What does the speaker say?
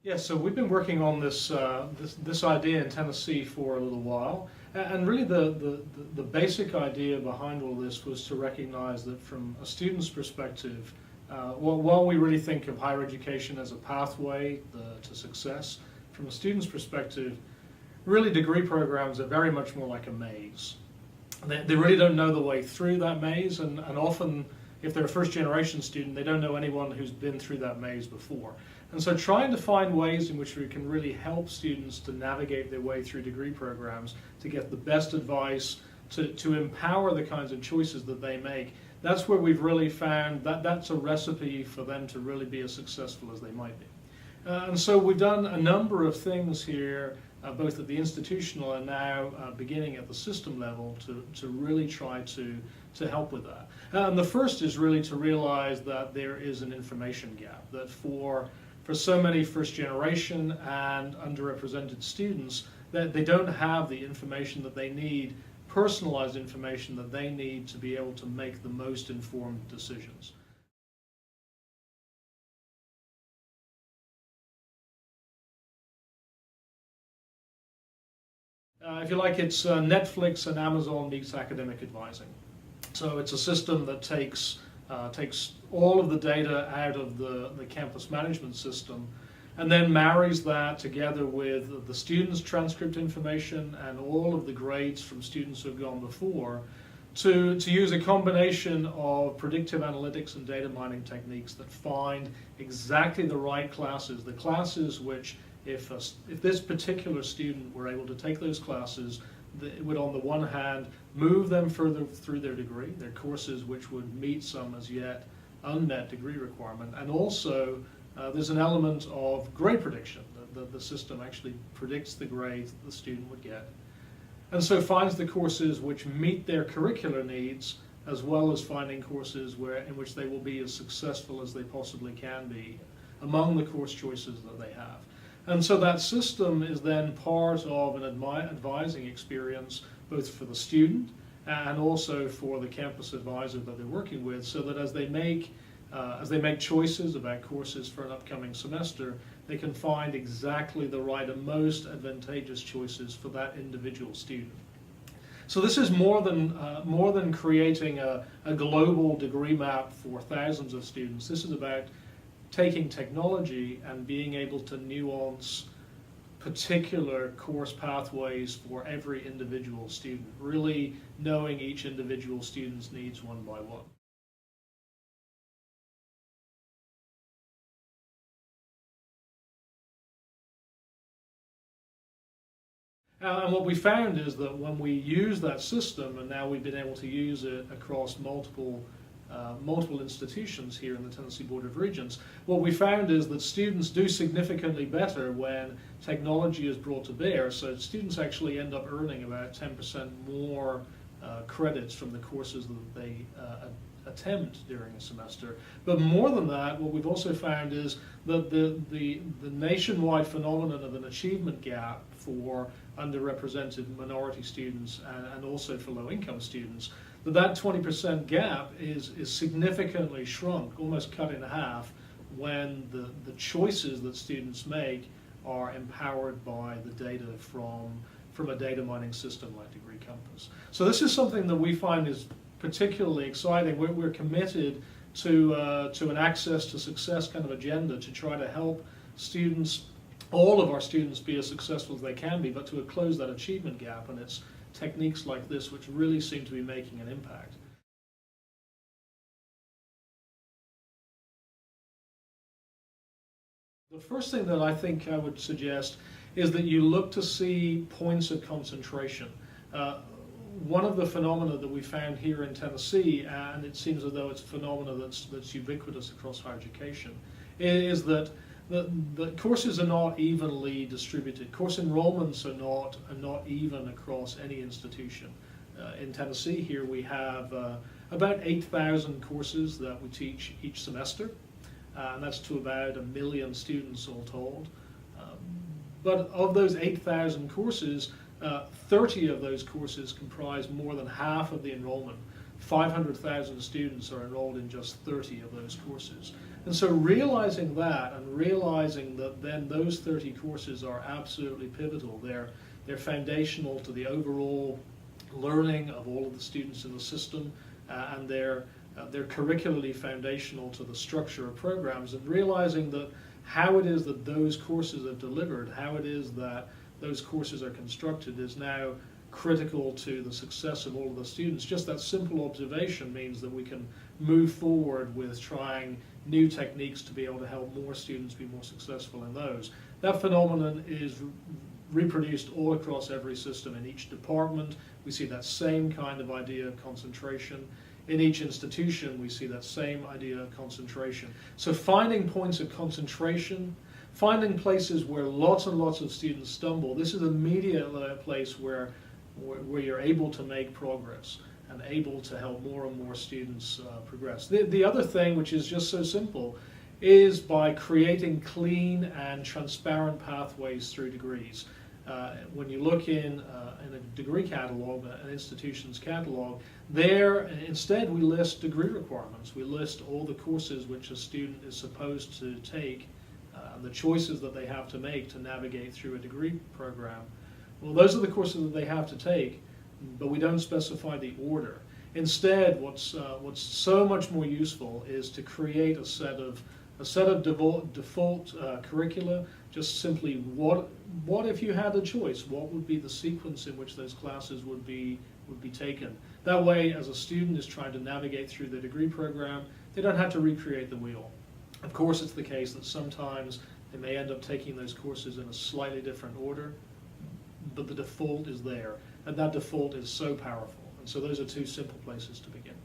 Yeah, so we've been working on this idea in Tennessee for a little while, and really the basic idea behind all this was to recognize that from a student's perspective, while we really think of higher education as a pathway to success, from a student's perspective, really degree programs are very much more like a maze. They really don't know the way through that maze, and often, if they're a first-generation student, they don't know anyone who's been through that maze before. And so trying to find ways in which we can really help students to navigate their way through degree programs, to get the best advice, to empower the kinds of choices that they make, that's where we've really found that that's a recipe for them to really be as successful as they might be. And so we've done a number of things here, both at the institutional and now beginning at the system level, to really try to help with that. And the first is really to realize that there is an information gap, that for so many first generation and underrepresented students, that they don't have the information that they need, personalized information that they need to be able to make the most informed decisions. If you like, it's Netflix and Amazon meets academic advising. So it's a system that takes all of the data out of the campus management system and then marries that together with the students' transcript information and all of the grades from students who have gone before to use a combination of predictive analytics and data mining techniques that find exactly the right classes, the classes which, if this particular student were able to take those classes, it would, on the one hand, move them further through their degree, their courses which would meet some as yet unmet degree requirement, and also there's an element of grade prediction, that the system actually predicts the grades that the student would get, and so finds the courses which meet their curricular needs, as well as finding courses in which they will be as successful as they possibly can be among the course choices that they have. And so that system is then part of an advising experience, both for the student and also for the campus advisor that they're working with, so that as they make choices about courses for an upcoming semester, they can find exactly the right and most advantageous choices for that individual student. So this is more than creating a global degree map for thousands of students. This is about taking technology and being able to nuance particular course pathways for every individual student, really knowing each individual student's needs one by one. And what we found is that when we use that system, and now we've been able to use it across multiple institutions here in the Tennessee Board of Regents, what we found is that students do significantly better when technology is brought to bear. So students actually end up earning about 10% more credits from the courses that they attempt during a semester. But more than that, what we've also found is that the nationwide phenomenon of an achievement gap for underrepresented minority students and also for low-income students, that 20% gap is significantly shrunk, almost cut in half, when the choices that students make are empowered by the data from a data mining system like Degree Compass. So this is something that we find is particularly exciting. We're committed to an access to success kind of agenda to try to help students, all of our students, be as successful as they can be, but to close that achievement gap, and it's techniques like this which really seem to be making an impact. The first thing that I think I would suggest is that you look to see points of concentration. One of the phenomena that we found here in Tennessee, and it seems as though it's a phenomena that's ubiquitous across higher education, is that the courses are not evenly distributed. Course enrollments are not even across any institution. In Tennessee here we have about 8,000 courses that we teach each semester, and that's to about 1 million students all told. But of those 8,000 courses, 30 of those courses comprise more than half of the enrollment. 500,000 students are enrolled in just 30 of those courses. And so realizing that, and realizing that then those 30 courses are absolutely pivotal, they're foundational to the overall learning of all of the students in the system, and they're curricularly foundational to the structure of programs, and realizing that how it is that those courses are delivered, how it is that those courses are constructed is now critical to the success of all of the students. Just that simple observation means that we can move forward with trying new techniques to be able to help more students be more successful in those. That phenomenon is reproduced all across every system. In each department, we see that same kind of idea of concentration. In each institution, we see that same idea of concentration. So finding points of concentration, finding places where lots and lots of students stumble, this is immediately a place where you're able to make progress and able to help more and more students progress. The other thing, which is just so simple, is by creating clean and transparent pathways through degrees. When you look in a degree catalog, an institution's catalog, there instead we list degree requirements. We list all the courses which a student is supposed to take, the choices that they have to make to navigate through a degree program. Well, those are the courses that they have to take, but we don't specify the order. Instead, what's so much more useful is to create a set of default curricula. Just simply, what if you had a choice? What would be the sequence in which those classes would be taken? That way, as a student is trying to navigate through the degree program, they don't have to recreate the wheel. Of course, it's the case that sometimes they may end up taking those courses in a slightly different order, but the default is there, and that default is so powerful. And so those are two simple places to begin.